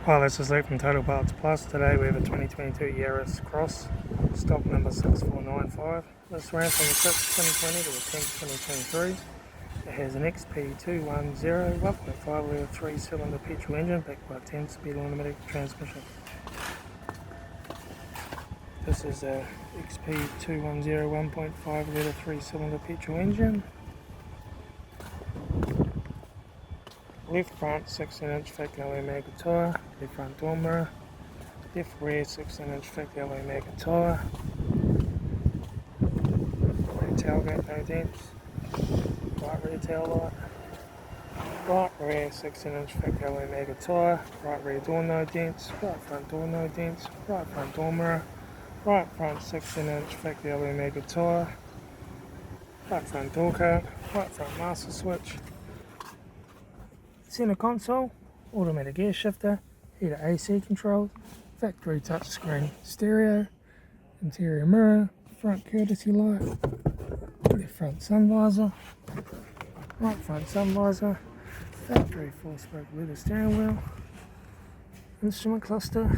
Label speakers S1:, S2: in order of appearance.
S1: Hi, this is Luke from Total Parts Plus. Today we have a 2022 Yaris Cross, stock number 6495. This ran from the 6th 2020 to the 10th 2023. It has an XP210 1.5 litre 3-cylinder petrol engine backed by a 10-speed automatic transmission. This is a XP210 1.5 litre 3-cylinder petrol engine. Left front 16-inch factory alloy magnet tyre, left front door mirror, left rear 16-inch factory alloy magnet tyre, rear tailgate no dents, right rear taillight, right rear 16-inch factory alloy magnet tyre, right rear door no dents, right front door no dents, right front door mirror, right front 16-inch factory alloy magnet tyre, right front door cart, right front master switch. Center console, automatic air shifter, heater AC controls, factory touchscreen stereo, interior mirror, front courtesy light, left front sun visor, right front sun visor, factory 4-spoke leather steering wheel, instrument cluster,